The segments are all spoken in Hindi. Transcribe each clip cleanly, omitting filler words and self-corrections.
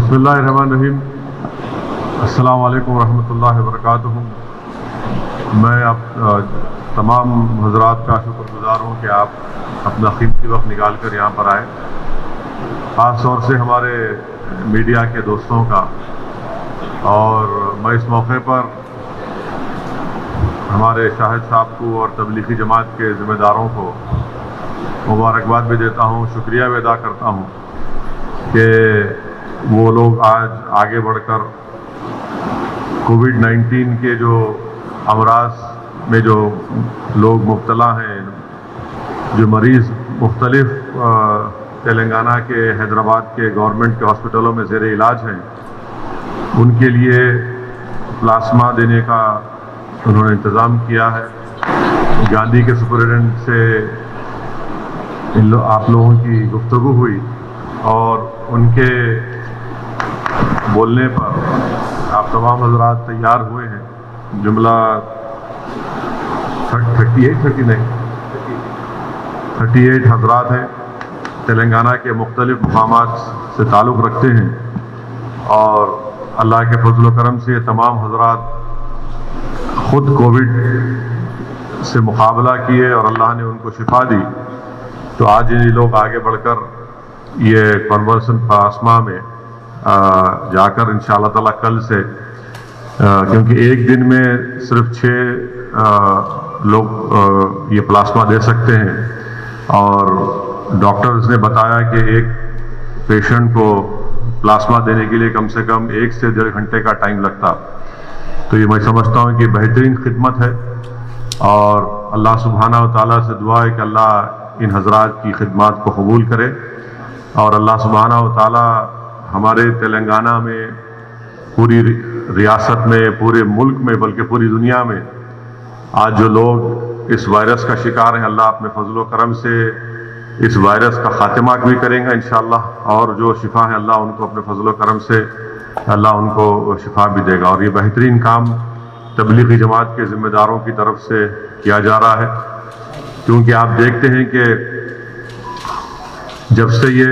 बिस्मिल्लाहिर्रहमानिर्रहीम। अस्सलाम वालेकुम रहमतुल्लाहि व बरकातुहू। मैं आप तमाम हज़रात का शुक्रगुज़ार हूँ कि आप अपना कीमती वक्त निकाल कर यहाँ पर आए। ख़ास तौर से हमारे मीडिया के दोस्तों का, और मैं इस मौके पर हमारे शाहिद साहब को और तबलीगी जमात के ज़िम्मेदारों को मुबारकबाद भी देता हूँ, शुक्रिया भी अदा करता हूँ कि वो लोग आज आगे बढ़कर कोविड-19 के जो अमराज में जो लोग मुब्तला हैं, जो मरीज़ मुख्तलिफ तेलंगाना के हैदराबाद के गवर्नमेंट के हॉस्पिटलों में ज़ेर इलाज हैं, उनके लिए प्लाज्मा देने का उन्होंने इंतज़ाम किया है। गांधी के सुपरिटेंडेंट से आप लोगों की गुफ्तगू हुई और उनके बोलने पर आप तमाम हज़रात तैयार हुए हैं। जुमला 38 हज़रात हैं, तेलंगाना के मुख्तलिफ़ मकामात से ताल्लुक़ रखते हैं, और अल्लाह के फज़ल व करम से ये तमाम हज़रात ख़ुद कोविड से मुकाबला किए और अल्लाह ने उनको शिफा दी। तो आज ये लोग आगे बढ़कर ये कन्वर्सन प्लाज्मा में जाकर इंशाअल्लाह ताला कल से, क्योंकि एक दिन में सिर्फ 6 लोग ये प्लाज्मा दे सकते हैं, और डॉक्टर्स ने बताया कि एक पेशेंट को प्लाज्मा देने के लिए कम से कम 1 से 1.5 घंटे का टाइम लगता। तो ये मैं समझता हूँ कि बेहतरीन खिदमत है, और अल्लाह सुब्हाना व तआला से दुआ है कि अल्लाह इन हज़रात की खिदमत को कबूल करे, और अल्लाह सुब्हाना व तआला हमारे तेलंगाना में, पूरी रियासत में, पूरे मुल्क में, बल्कि पूरी दुनिया में आज जो लोग इस वायरस का शिकार हैं, अल्लाह अपने फजल व करम से इस वायरस का खात्मा भी करेंगे इंशाअल्लाह, और जो शिफा है अल्लाह उनको अपने फजल व करम से अल्लाह उनको शिफा भी देगा। और ये बेहतरीन काम तबलीगी जमात के ज़िम्मेदारों की तरफ से किया जा रहा है, क्योंकि आप देखते हैं कि जब से ये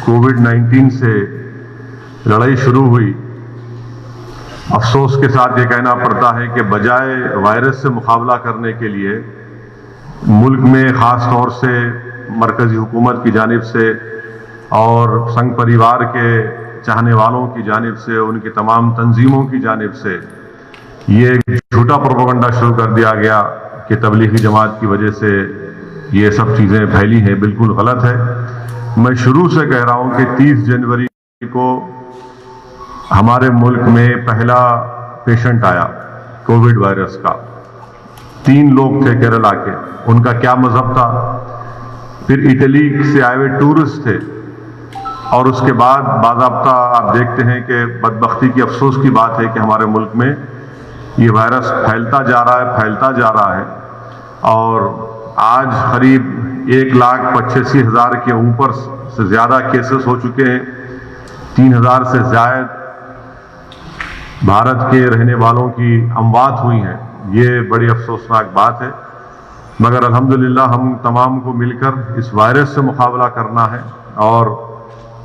कोविड-19 से लड़ाई शुरू हुई, अफसोस के साथ ये कहना पड़ता है कि बजाय वायरस से मुकाबला करने के लिए मुल्क में ख़ास तौर से मरकज़ी हुकूमत की जानिब से और संघ परिवार के चाहने वालों की जानिब से, उनकी तमाम तंजीमों की जानिब से ये झूठा प्रोपेगेंडा शुरू कर दिया गया कि तबलीगी जमात की वजह से ये सब चीज़ें फैली हैं। बिल्कुल गलत है। मैं शुरू से कह रहा हूँ कि 30 जनवरी को हमारे मुल्क में पहला पेशेंट आया कोविड वायरस का। 3 लोग थे केरला के, उनका क्या मज़हब था। फिर इटली से आए हुए टूरिस्ट थे, और उसके बाद बाज़ाब्ता आप देखते हैं कि बदबख्ती की, अफसोस की बात है कि हमारे मुल्क में ये वायरस फैलता जा रहा है, और आज करीब 1,85,000 के ऊपर से ज़्यादा केसेस हो चुके हैं। 3,000 से ज़्यादा भारत के रहने वालों की अमवात हुई हैं। ये बड़ी अफसोसनाक बात है, मगर अल्हम्दुलिल्लाह हम तमाम को मिलकर इस वायरस से मुकाबला करना है। और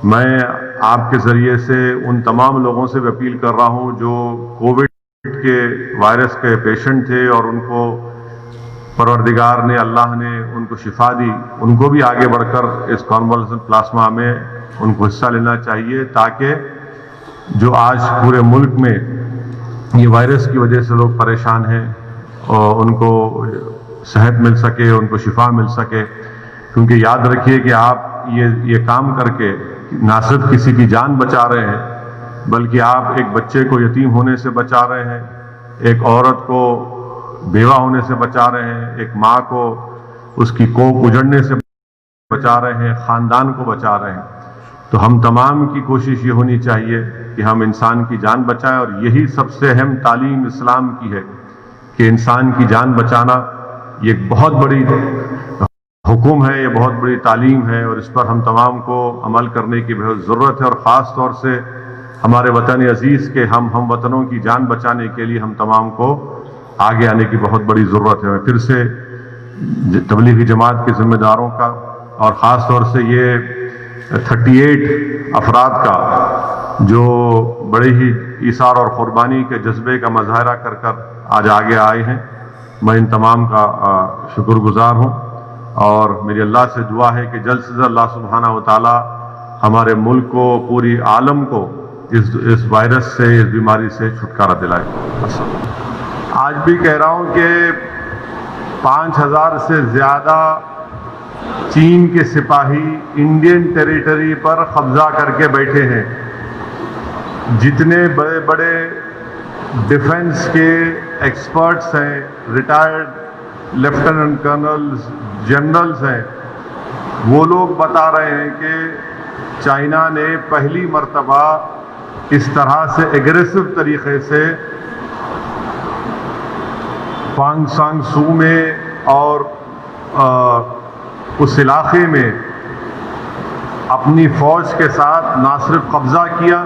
मैं आपके ज़रिए से उन तमाम लोगों से भी अपील कर रहा हूँ जो कोविड के वायरस के पेशेंट थे और उनको परवरदिगार ने, अल्लाह ने उनको शिफा दी, उनको भी आगे बढ़कर इस कन्वल्सन प्लाज्मा में उनको हिस्सा लेना चाहिए, ताकि जो आज पूरे मुल्क में ये वायरस की वजह से लोग परेशान हैं और उनको सेहत मिल सके, उनको शिफा मिल सके। क्योंकि याद रखिए कि आप ये काम करके ना सिर्फ किसी की जान बचा रहे हैं, बल्कि आप एक बच्चे को यतीम होने से बचा रहे हैं, एक औरत को बेवा होने से बचा रहे हैं, एक माँ को उसकी कोख उजड़ने से बचा रहे हैं, ख़ानदान को बचा रहे हैं। तो हम तमाम की कोशिश ये होनी चाहिए कि हम इंसान की जान बचाएं, और यही सबसे अहम तालीम इस्लाम की है कि इंसान की जान बचाना ये बहुत बड़ी हुक्म है, ये बहुत बड़ी तालीम है, और इस पर हम तमाम को अमल करने की बहुत ज़रूरत है। और ख़ास तौर से हमारे वतन अजीज़ के हम वतनों की जान बचाने के लिए हम तमाम को आगे आने की बहुत बड़ी ज़रूरत है। मैं फिर से तबलीगी जमात के ज़िम्मेदारों का, और ख़ास तौर से ये 38 अफराद का जो बड़े ही ईसार और क़ुरबानी के जज्बे का मज़ाहरा कर कर आज आगे आए हैं। मैं इन तमाम का शुक्रगुजार हूँ और मेरी अल्लाह से दुआ है कि जल्द से जल्द अल्लाह सुब्हानहू व तआला हमारे मुल्क को, पूरी आलम को इस वायरस से, इस बीमारी से छुटकारा दिलाए। आज भी कह रहा हूँ कि 5000 से ज़्यादा चीन के सिपाही इंडियन टेरिटरी पर कब्जा करके बैठे हैं। जितने बड़े बड़े डिफेंस के एक्सपर्ट्स हैं, रिटायर्ड लेफ्टिनेंट कर्नल्स, जनरल्स हैं, वो लोग बता रहे हैं कि चाइना ने पहली मर्तबा इस तरह से एग्रेसिव तरीके से पांगसांग सू में और उस इलाके में अपनी फौज के साथ ना सिर्फ कब्जा किया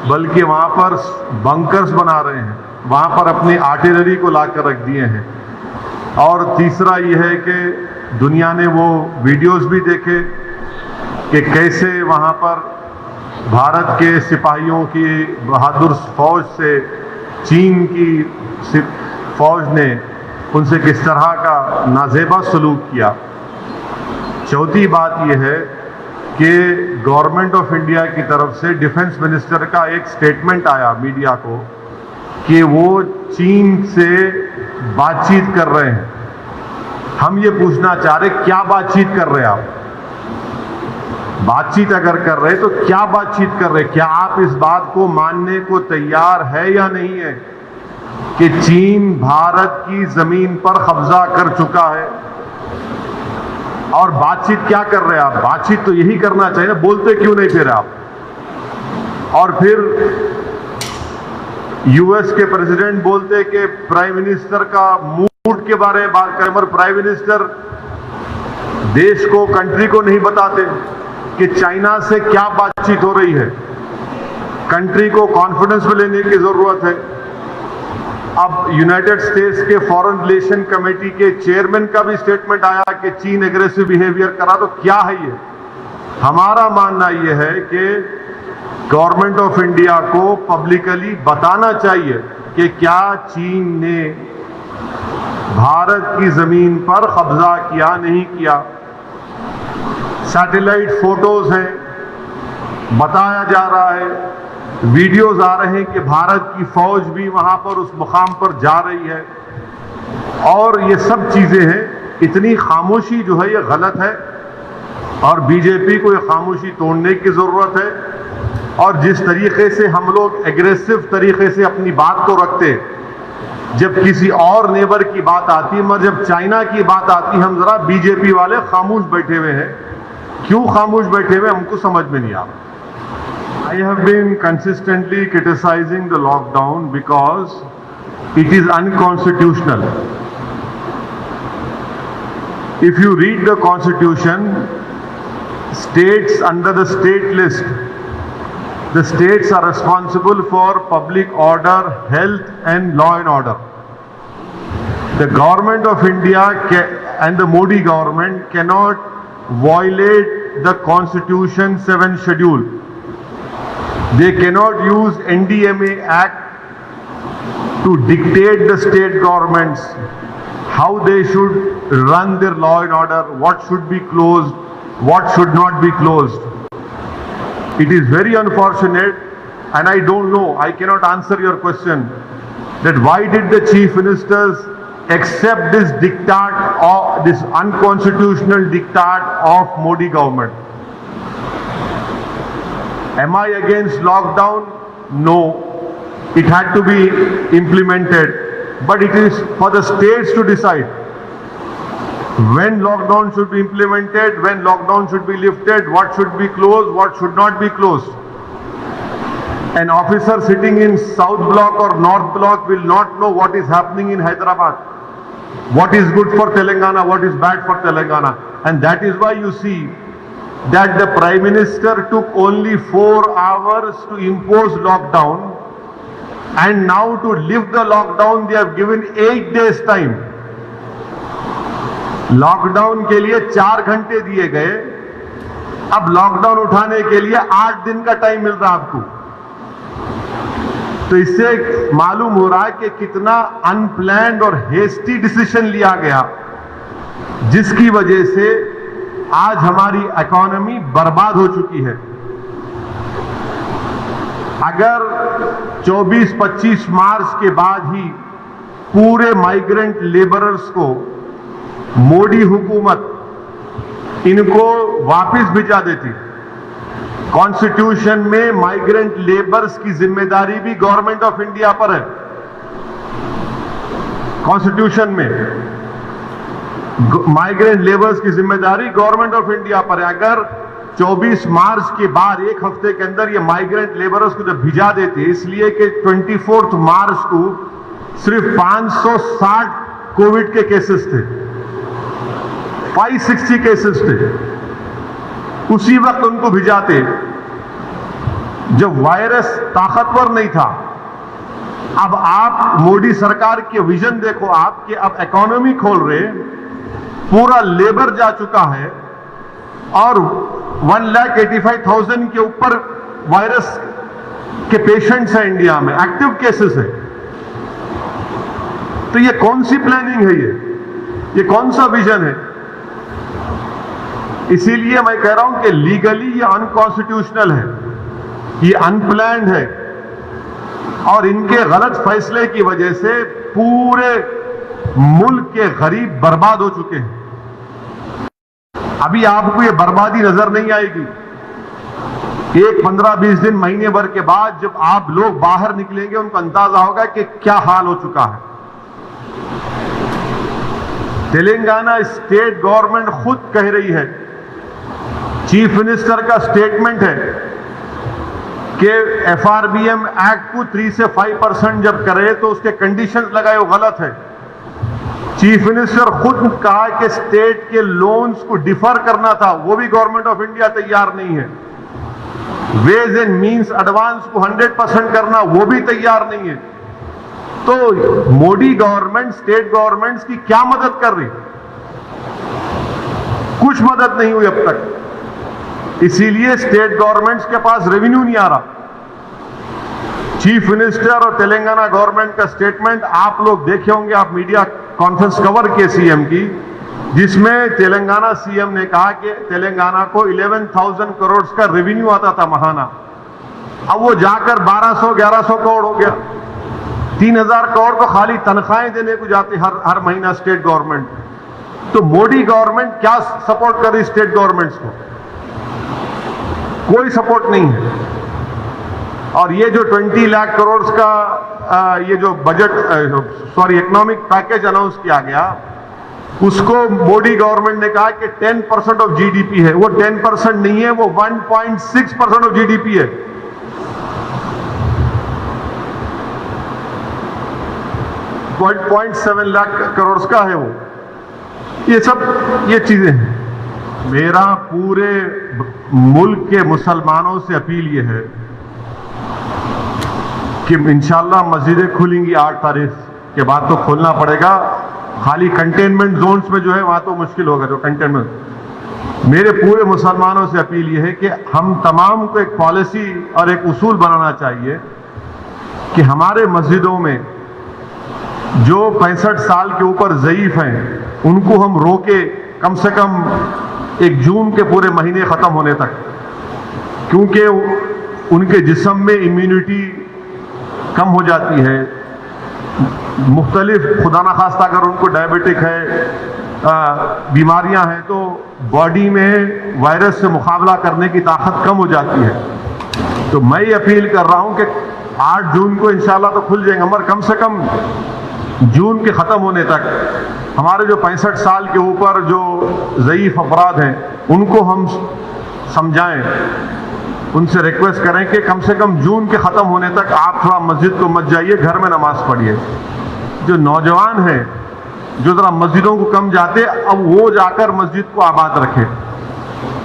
बल्कि वहाँ पर बंकर्स बना रहे हैं, वहाँ पर अपनी आर्टिलरी को लाकर रख दिए हैं। और तीसरा ये है कि दुनिया ने वो वीडियोस भी देखे कि कैसे वहाँ पर भारत के सिपाहियों की बहादुर फौज से चीन की फौज ने उनसे किस तरह का नाजेबा सलूक किया। चौथी बात यह है कि गवर्नमेंट ऑफ इंडिया की तरफ से डिफेंस मिनिस्टर का एक स्टेटमेंट आया मीडिया को कि वो चीन से बातचीत कर रहे हैं। हम ये पूछना चाह रहे क्या बातचीत कर रहे हैं आप? बातचीत अगर कर रहे तो क्या बातचीत कर रहे? क्या आप इस बात को मानने को तैयार है या नहीं है कि चीन भारत की जमीन पर कब्जा कर चुका है? और बातचीत क्या कर रहे हैं आप? बातचीत तो यही करना चाहिए ना, बोलते क्यों नहीं फिर आप? और फिर यूएस के प्रेसिडेंट बोलते कि प्राइम मिनिस्टर का मूड के बारे में बात करें, पर प्राइम मिनिस्टर देश को, कंट्री को नहीं बताते कि चाइना से क्या बातचीत हो रही है। कंट्री को कॉन्फिडेंस में लेने की जरूरत है। अब यूनाइटेड स्टेट्स के फॉरेन रिलेशन कमेटी के चेयरमैन का भी स्टेटमेंट आया कि चीन एग्रेसिव बिहेवियर करा, तो क्या है ये? हमारा मानना यह है कि गवर्नमेंट ऑफ इंडिया को पब्लिकली बताना चाहिए कि क्या चीन ने भारत की जमीन पर कब्जा किया, नहीं किया। सैटेलाइट फोटोज हैं, बताया जा रहा है, वीडियोस आ रहे हैं कि भारत की फौज भी वहां पर उस मुकाम पर जा रही है। और ये सब चीजें हैं। इतनी खामोशी जो है ये गलत है और बीजेपी को ये खामोशी तोड़ने की जरूरत है। और जिस तरीके से हम लोग एग्रेसिव तरीके से अपनी बात को रखते जब किसी और नेबर की बात आती है, मगर जब चाइना की बात आती है हम जरा बीजेपी वाले खामोश बैठे हुए हैं। क्यों खामोश बैठे हुए हमको समझ में नहीं आ रहा। I have been consistently criticizing the lockdown because it is unconstitutional. If you read the constitution, states under the state list, the states are responsible for public order, health and law and order. The government of India and the Modi government cannot violate the constitution 7th schedule. They cannot use NDMA Act to dictate the state governments how they should run their law and order, what should be closed, what should not be closed. It is very unfortunate, and I don't know, I cannot answer your question, that why did the chief ministers accept this diktat, or this unconstitutional diktat of Modi government? Am I against lockdown? No. It had to be implemented, but it is for the states to decide when lockdown should be implemented, when lockdown should be lifted, what should be closed, what should not be closed. An officer sitting in South Block or North Block will not know what is happening in Hyderabad, what is good for Telangana, what is bad for Telangana. And that is why you see that the Prime Minister took only 4 hours to impose lockdown, and now to lift the lockdown they have given 8 days time. Lockdown के लिए 4 घंटे दिए गए, अब लॉकडाउन उठाने के लिए 8 दिन का टाइम मिल रहा है आपको। तो इससे मालूम हो रहा है कि कितना अनप्लैन्ड और हेस्टी डिसीजन लिया गया, जिसकी वजह से आज हमारी इकोनॉमी बर्बाद हो चुकी है। अगर 24-25 मार्च के बाद ही पूरे माइग्रेंट लेबरर्स को मोदी हुकूमत इनको वापस भिजा देती, कॉन्स्टिट्यूशन में माइग्रेंट लेबर्स की जिम्मेदारी भी गवर्नमेंट ऑफ इंडिया पर है। कॉन्स्टिट्यूशन में माइग्रेंट लेबर्स की जिम्मेदारी गवर्नमेंट ऑफ इंडिया पर है। अगर 24 मार्च के बाद एक हफ्ते के अंदर ये माइग्रेंट लेबरर्स को जब भिजा देते, इसलिए कि 24 मार्च को सिर्फ 560 कोविड के केसेस थे, 560 केसेस थे, उसी वक्त उनको भिजाते जब वायरस ताकतवर नहीं था। अब आप मोदी सरकार के विजन देखो आप कि अब इकोनॉमी खोल रहे, पूरा लेबर जा चुका है और 1,85,000 के ऊपर वायरस के पेशेंट्स हैं इंडिया में, एक्टिव केसेस है। तो ये कौन सी प्लानिंग है, ये कौन सा विजन है? इसीलिए मैं कह रहा हूं कि लीगली ये अनकॉन्स्टिट्यूशनल है, ये अनप्लैन्ड है और इनके गलत फैसले की वजह से पूरे मुल्क के गरीब बर्बाद हो चुके हैं। अभी आपको ये बर्बादी नजर नहीं आएगी, एक 15-20 दिन महीने भर के बाद जब आप लोग बाहर निकलेंगे उनको अंदाजा होगा कि क्या हाल हो चुका है। तेलंगाना स्टेट गवर्नमेंट खुद कह रही है, चीफ मिनिस्टर का स्टेटमेंट है कि एफआरबीएम एक्ट को 3 से 5% जब करे तो उसके कंडीशंस लगाए वो गलत है। चीफ मिनिस्टर खुद कहा कि स्टेट के लोन्स को डिफर करना था, वो भी गवर्नमेंट ऑफ इंडिया तैयार नहीं है। वेज एंड मींस एडवांस को 100% करना, वो भी तैयार नहीं है। तो मोदी गवर्नमेंट स्टेट गवर्नमेंट्स की क्या मदद कर रही? कुछ मदद नहीं हुई अब तक। इसीलिए स्टेट गवर्नमेंट्स के पास रेवेन्यू नहीं आ रहा। चीफ मिनिस्टर और तेलंगाना गवर्नमेंट का स्टेटमेंट आप लोग देखे होंगे, आप मीडिया कॉन्फ्रेंस कवर किए सीएम की, जिसमें तेलंगाना सीएम ने कहा कि तेलंगाना को 11,000 करोड़ का रेवेन्यू आता था महाना, अब वो जाकर 1200-1100 करोड़ हो गया। 3,000 करोड़ को खाली तनख्वाहें देने को जाती हर महीना स्टेट गवर्नमेंट। तो मोदी गवर्नमेंट क्या सपोर्ट कर रही स्टेट गवर्नमेंट्स को? कोई सपोर्ट नहीं है। और ये जो 20 लाख करोड़ का ये जो बजट इकोनॉमिक पैकेज अनाउंस किया गया, उसको मोदी गवर्नमेंट ने कहा कि 10% ऑफ जीडीपी है। वो 10% नहीं है, वो 1.6% ऑफ जीडीपी है। $0.7 लाख करोड़ का है वो। ये चीजें हैं। मेरा पूरे मुल्क के मुसलमानों से अपील ये है कि इंशाल्लाह मस्जिदें खुलेंगी 8 तारीख के बाद, तो खोलना पड़ेगा। खाली कंटेनमेंट जोन्स में जो है वहां तो मुश्किल होगा, जो कंटेनमेंट। मेरे पूरे मुसलमानों से अपील ये है कि हम तमाम को एक पॉलिसी और एक उसूल बनाना चाहिए कि हमारे मस्जिदों में जो 65 साल के ऊपर ज़ईफ हैं उनको हम रोके कम से कम 1 जून के पूरे महीने ख़त्म होने तक, क्योंकि उनके जिस्म में इम्यूनिटी कम हो जाती है। मुख्तलिफ खुदा न खास्ता अगर उनको डायबिटिक है, बीमारियां हैं, तो बॉडी में वायरस से मुकाबला करने की ताकत कम हो जाती है। तो मैं ये अपील कर रहा हूं कि 8 जून को इंशाल्लाह तो खुल जाएंगे, मगर कम से कम जून के ख़त्म होने तक हमारे जो 65 साल के ऊपर जो ज़ईफ अफराद हैं उनको हम समझाएं, उनसे रिक्वेस्ट करें कि कम से कम जून के ख़त्म होने तक आप थोड़ा मस्जिद को मत जाइए, घर में नमाज पढ़िए। जो नौजवान हैं जो ज़रा मस्जिदों को कम जाते, अब वो जाकर मस्जिद को आबाद रखें।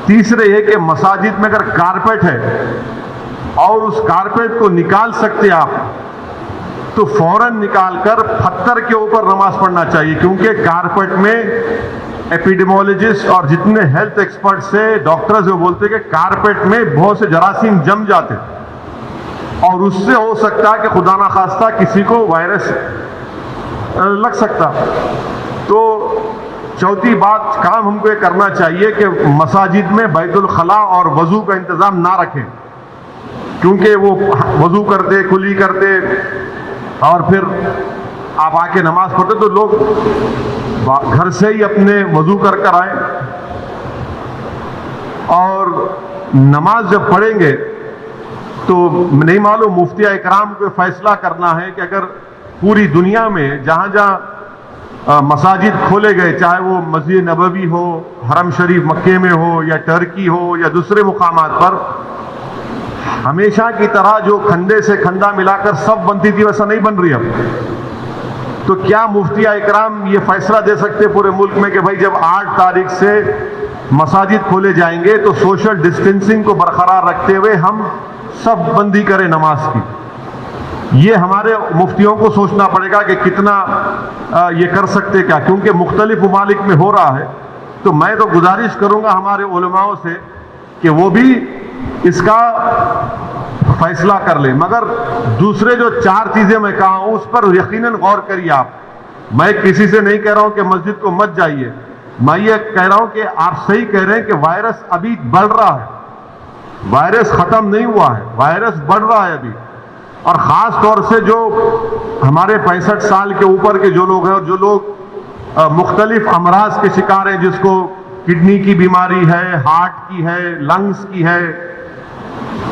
तीसरे ये कि मसाजिद में अगर कारपेट है और उस कारपेट को निकाल सकते आप तो फौरन निकालकर पत्थर के ऊपर नमाज पढ़ना चाहिए, क्योंकि कारपेट में एपिडेमोलॉजिस्ट और जितने हेल्थ एक्सपर्ट से डॉक्टर्स वो बोलते हैं कि कारपेट में बहुत से जरासीम जम जाते, और उससे हो सकता है कि खुदा ना खास्ता किसी को वायरस लग सकता। तो चौथी बात, काम हमको ये करना चाहिए कि मसाजिद में बैतुल खला और वजू का इंतज़ाम ना रखें, क्योंकि वो वजू करते, कुली करते और फिर आप आके नमाज पढ़ते, तो लोग घर से ही अपने वजू कर आए और नमाज जब पढ़ेंगे तो नहीं मालूम, मुफ्ती इकराम को फैसला करना है कि अगर पूरी दुनिया में जहां जहां मसाजिद खोले गए, चाहे वो मस्जिद नबवी हो, हरम शरीफ मक्के में हो, या टर्की हो, या दूसरे मुकामात पर, हमेशा की तरह जो खंडे से खंडा मिलाकर सब बनती थी वैसा नहीं बन रही अब। तो क्या मुफ्ती इकराम ये फैसला दे सकते पूरे मुल्क में कि भाई जब 8 तारीख से मसाजिद खोले जाएंगे तो सोशल डिस्टेंसिंग को बरकरार रखते हुए हम सब बंदी करें नमाज की? ये हमारे मुफ्तियों को सोचना पड़ेगा कि कितना ये कर सकते क्या, क्योंकि मुख्तलिफ ममालिक में हो रहा है। तो मैं तो गुजारिश करूंगा हमारे उलमाओं से कि वो भी इसका फैसला कर ले। मगर दूसरे जो 4 चीजें मैं कहा हूं उस पर यकीनन गौर करिए आप। मैं किसी से नहीं कह रहा हूं कि मस्जिद को मत जाइए, मैं ये कह रहा हूं कि आप सही कह रहे हैं कि वायरस अभी बढ़ रहा है, वायरस खत्म नहीं हुआ है, वायरस बढ़ रहा है अभी। और खास तौर से जो हमारे 65 साल के ऊपर के जो लोग हैं और जो लोग मुख्तलिफ अमराज के शिकार हैं, जिसको किडनी की बीमारी है, हार्ट की है, लंग्स की है,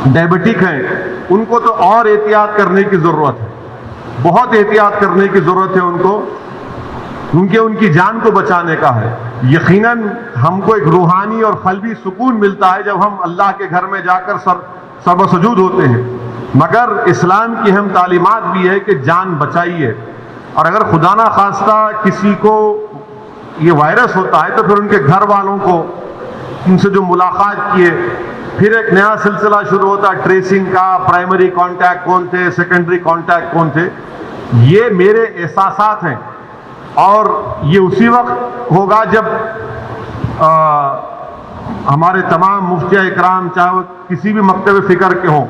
डायबिटिक है, उनको तो और एहतियात करने की जरूरत है, बहुत एहतियात करने की जरूरत है उनको, क्योंकि उनकी जान को बचाने का है। यकीनन हमको एक रूहानी और क़ल्बी सुकून मिलता है जब हम अल्लाह के घर में जाकर सर्वसजूद होते हैं, मगर इस्लाम की हम तालीमात भी है कि जान बचाइए। और अगर खुदा ना खास्ता किसी को ये वायरस होता है तो फिर उनके घर वालों को, उनसे जो मुलाकात किए, फिर एक नया सिलसिला शुरू होता है ट्रेसिंग का, प्राइमरी कांटेक्ट कौन थे, सेकेंडरी कांटेक्ट कौन थे। ये मेरे एहसासात हैं और ये उसी वक्त होगा जब हमारे तमाम मुफ्ती इकराम, चाहे वो किसी भी मकतब फ़िक्र के हों,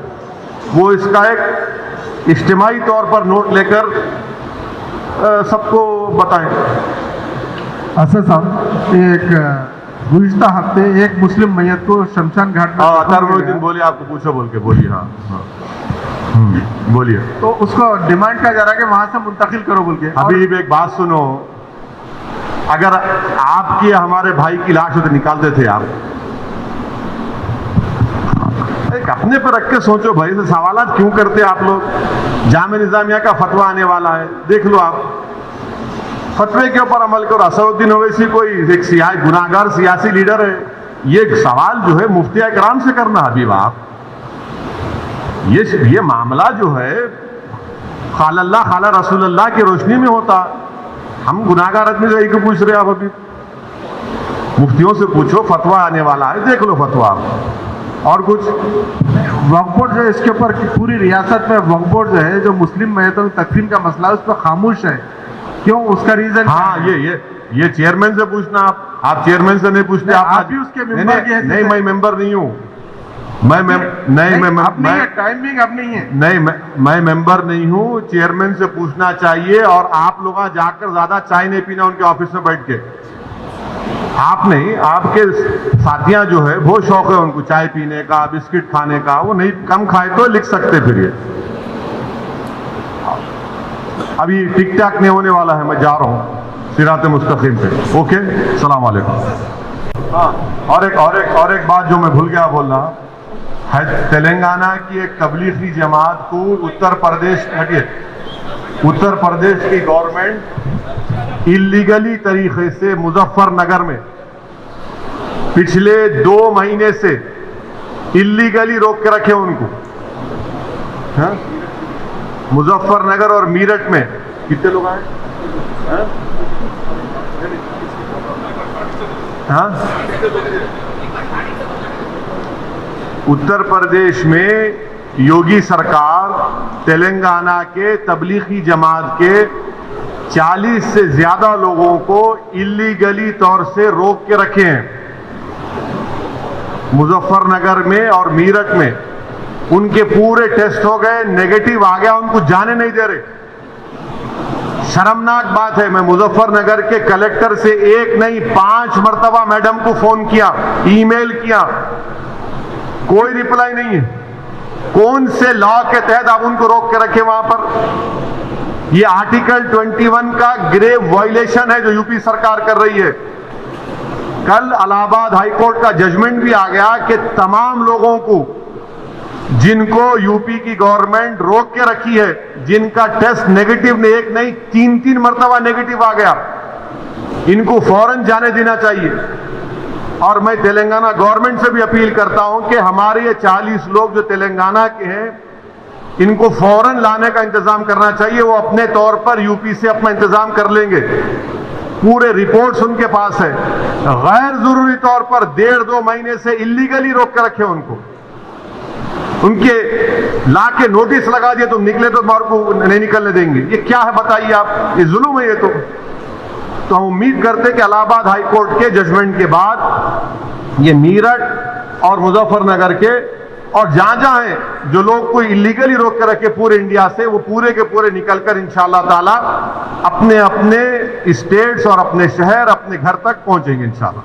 वो इसका एक इज्तिमाई तौर पर नोट लेकर सबको बताएं। असद साहब, एक गुज़िश्ता हफ्ते एक मुस्लिम मैयत को शमशान घाट में अतरमुद्दीन बोलिए, आपको पूछो बोल के बोलिए। हाँ बोलिए। तो उसको डिमांड किया जा रहा है कि वहां से मुंतकिल करो बोल के। अभी एक बात सुनो, अगर आपकी हमारे भाई की लाश हो तो निकालते थे आप? एक अपने पर रख के सोचो भाई, से सवालात क्यों करते आप लोग? जामे निजामिया का फतवा आने वाला है, देख लो आप, फतवे के ऊपर अमल करो। असदुद्दीन ओवैसी कोई एक गुनाहगार सियासी लीडर है, ये सवाल जो है मुफ्ती इकराम से करना। अभी आप ये मामला जो है खाला अल्लाह खाला रसूलुल्लाह की रोशनी में होता। हम गुनाहगार आदमी से को पूछ रहे आप? अभी मुफ्तियों से पूछो, फतवा आने वाला है, देख लो फतवा। और कुछ वक्फ बोर्ड जो है, इसके ऊपर पूरी रियासत में वक्फ बोर्ड जो है, जो मुस्लिम मैयतों की तकसीम का मसला है, उस पर खामोश है, क्यों? उसका रीजन? हाँ, ये चेयरमैन से पूछना आप चेयरमैन से नहीं पूछते। आप भी उसके मेंबर के हैं? नहीं, मैं मेंबर नहीं हूँ। मैं टाइमिंग अब नहीं है। मैं मेंबर नहीं हूँ। चेयरमैन से पूछना चाहिए, और आप लोग जाकर ज्यादा चाय नहीं पीना उनके ऑफिस में बैठ के। आप नहीं, आपके साथियां जो है बहुत शौक है उनको चाय पीने का, बिस्किट खाने का, वो नहीं कम खाए तो लिख सकते। फिर ये अभी टिक टाक नहीं होने वाला है, मैं जा रहा हूँ सिराते मुस्तकीम पे। ओके, सलाम वालेकुम। हाँ, और एक बात जो मैं भूल गया बोलना है, तेलंगाना की एक तबलीगी जमात को उत्तर प्रदेश की गवर्नमेंट इलीगली तरीके से मुजफ्फरनगर में पिछले 2 महीने से इलीगली रोक के रखे उनको। हाँ? मुजफ्फरनगर और मीरठ में कितने लोग आए? हाँ? उत्तर प्रदेश में योगी सरकार तेलंगाना के तबलीगी जमात के 40 से ज्यादा लोगों को इलीगली तौर से रोक के रखे हैं मुजफ्फरनगर में और मीरठ में। उनके पूरे टेस्ट हो गए, नेगेटिव आ गया, उनको जाने नहीं दे रहे। शर्मनाक बात है। मैं मुजफ्फरनगर के कलेक्टर से एक नहीं 5 मरतबा मैडम को फोन किया, ईमेल किया, कोई रिप्लाई नहीं है। कौन से लॉ के तहत आप उनको रोक के रखे वहां पर? ये आर्टिकल 21 का ग्रेव वायलेशन है जो यूपी सरकार कर रही है। कल इलाहाबाद हाईकोर्ट का जजमेंट भी आ गया कि तमाम लोगों को जिनको यूपी की गवर्नमेंट रोक के रखी है, जिनका टेस्ट नेगेटिव ने एक नहीं 3 मरतबा नेगेटिव आ गया, इनको फौरन जाने देना चाहिए। और मैं तेलंगाना गवर्नमेंट से भी अपील करता हूं कि हमारे ये 40 लोग जो तेलंगाना के हैं, इनको फौरन लाने का इंतजाम करना चाहिए। वो अपने तौर पर यूपी से अपना इंतजाम कर लेंगे। पूरे रिपोर्ट्स उनके पास है। गैर जरूरी तौर पर 1.5-2 महीने से इलीगली रोक के रखे उनको, उनके ला के नोटिस लगा दिए, तुम निकले तो तुम्हारे को नहीं निकलने देंगे। ये क्या है बताइए आप? ये जुल्म है ये तो हम उम्मीद करते कि इलाहाबाद हाईकोर्ट के जजमेंट के बाद ये मीरठ और मुजफ्फरनगर के और जहां जहां है जो लोग कोई इलीगली रोक कर रखे पूरे इंडिया से, वो पूरे के पूरे निकलकर इंशाअल्लाह ताला अपने अपने स्टेट्स और अपने शहर, अपने घर तक पहुंचेंगे इंशाअल्लाह।